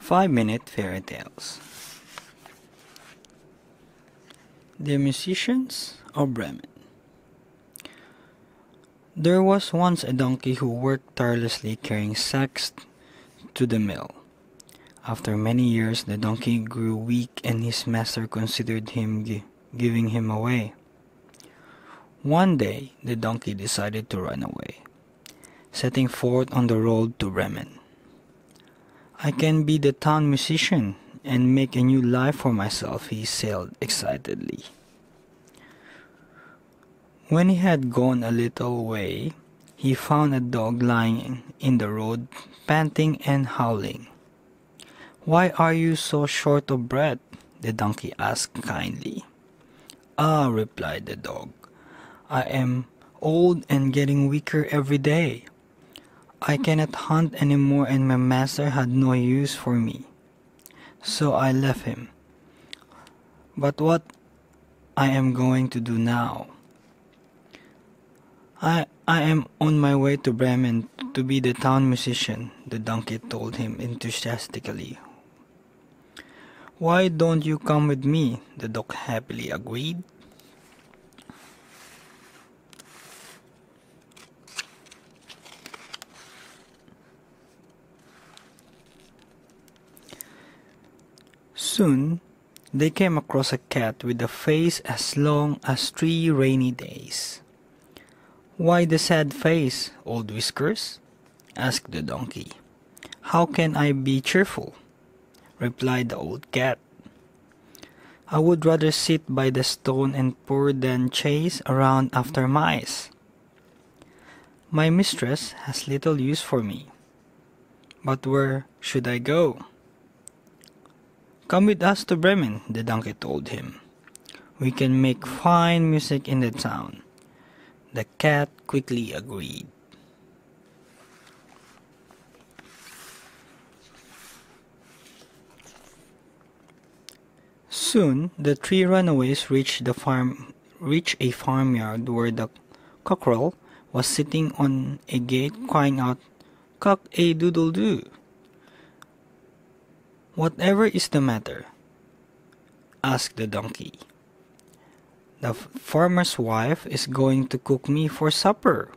5-minute fairy tales. The Musicians of Bremen. There was once a donkey who worked tirelessly carrying sacks to the mill. After many years, the donkey grew weak and his master considered giving him away. One day, the donkey decided to run away, setting forth on the road to Bremen. "I can be the town musician and make a new life for myself," he sailed excitedly. When he had gone a little way, he found a dog lying in the road, panting and howling. "Why are you so short of breath?" the donkey asked kindly. "Ah," replied the dog, "I am old and getting weaker every day. I cannot hunt anymore and my master had no use for me. So I left him. But what I am going to do now? I am on my way to Bremen to be the town musician," the donkey told him enthusiastically. "Why don't you come with me?" the dog happily agreed. Soon, they came across a cat with a face as long as 3 rainy days. "Why the sad face, old Whiskers?" asked the donkey. "How can I be cheerful?" replied the old cat. "I would rather sit by the stone and pour than chase around after mice. My mistress has little use for me. But where should I go?" "Come with us to Bremen," the donkey told him. "We can make fine music in the town." The cat quickly agreed. Soon the 3 runaways reached a farmyard where the cockerel was sitting on a gate crying out, "Cock-a-doodle-doo! Whatever is the matter?" asked the donkey. "The farmer's wife is going to cook me for supper,"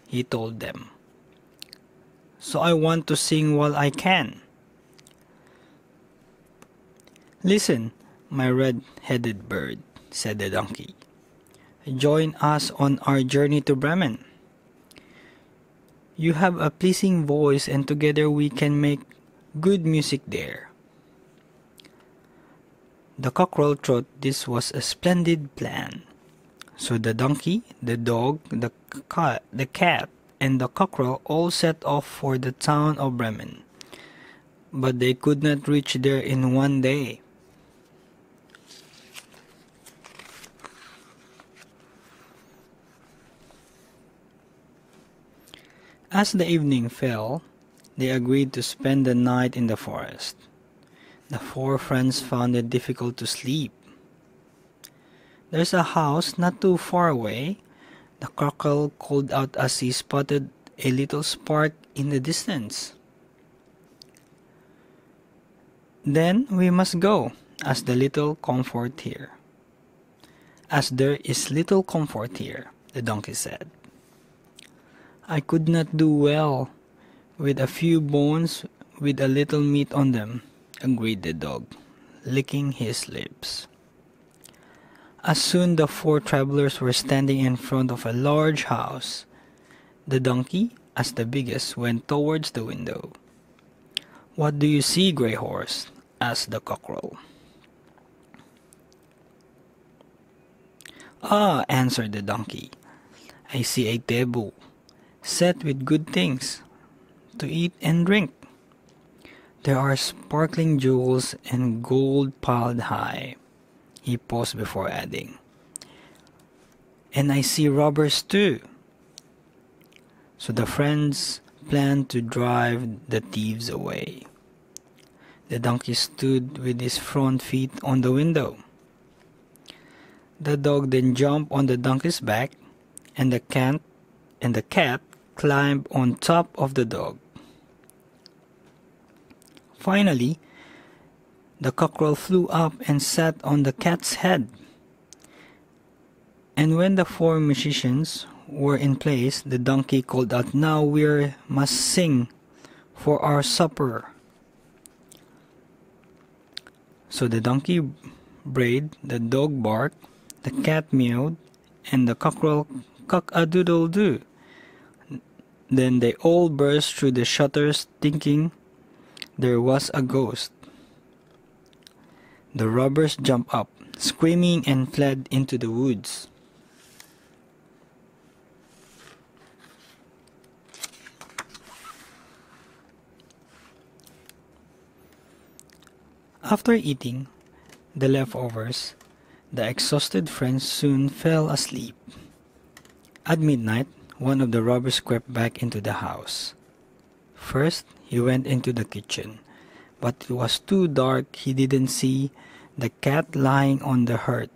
he told them. "So I want to sing while I can." "Listen, my red-headed bird," said the donkey. "Join us on our journey to Bremen. You have a pleasing voice and together we can make good music there." The cockerel thought this was a splendid plan. So the donkey, the dog, the cat, and the cockerel all set off for the town of Bremen. But they could not reach there in one day. As the evening fell, they agreed to spend the night in the forest. The 4 friends found it difficult to sleep. "There's a house not too far away," the cockerel called out as he spotted a little spark in the distance. "Then we must go, as there is little comfort here," the donkey said. "I could not do well with a few bones with a little meat on them," agreed the dog, licking his lips. As soon the 4 travelers were standing in front of a large house. The donkey, as the biggest, went towards the window. "What do you see, Grey Horse?" asked the cockerel. "Ah," answered the donkey, "I see a table set with good things to eat and drink. There are sparkling jewels and gold piled high." He paused before adding, "And I see robbers too." So the friends planned to drive the thieves away. The donkey stood with his front feet on the window. The dog then jumped on the donkey's back, and the cat climbed on top of the dog. Finally, the cockerel flew up and sat on the cat's head. And when the 4 musicians were in place, the donkey called out, "Now we must sing for our supper." So the donkey brayed, the dog barked, the cat meowed, and the cockerel cock-a-doodle-doo. Then they all burst through the shutters thinking there was a ghost. The robbers jumped up, screaming, and fled into the woods. After eating the leftovers, the exhausted friends soon fell asleep. At midnight, one of the robbers crept back into the house. First, he went into the kitchen, but it was too dark. He didn't see the cat lying on the hearth.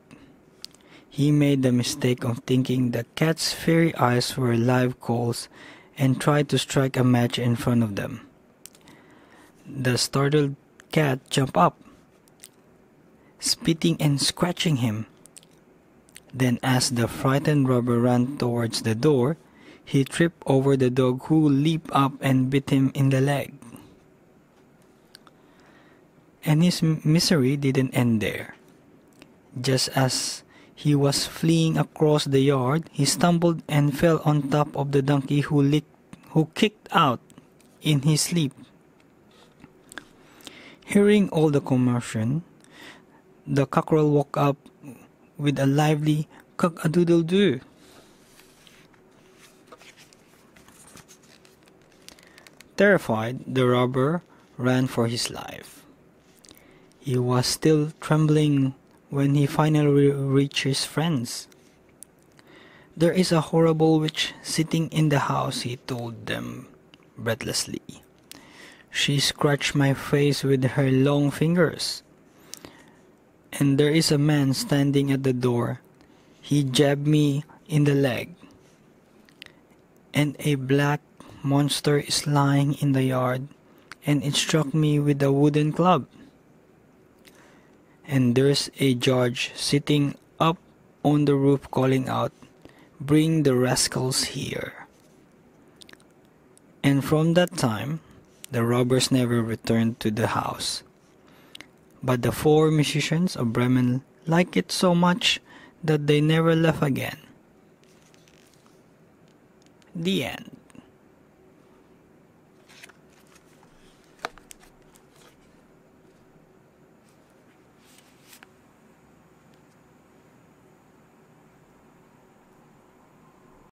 He made the mistake of thinking the cat's fairy eyes were live coals and tried to strike a match in front of them. The startled cat jumped up, spitting and scratching him. Then as the frightened robber ran towards the door, he tripped over the dog, who leaped up and bit him in the leg. And his misery didn't end there. Just as he was fleeing across the yard, he stumbled and fell on top of the donkey, who kicked out in his sleep. Hearing all the commotion, the cockerel woke up with a lively cock-a-doodle-doo. Terrified, the robber ran for his life. He was still trembling when he finally reached his friends. "There is a horrible witch sitting in the house," he told them breathlessly. "She scratched my face with her long fingers. And there is a man standing at the door. He jabbed me in the leg. And a black monster is lying in the yard, and it struck me with a wooden club. And there's a judge sitting up on the roof calling out, 'Bring the rascals here.'" And from that time, the robbers never returned to the house. But the 4 musicians of Bremen liked it so much that they never left again. The end.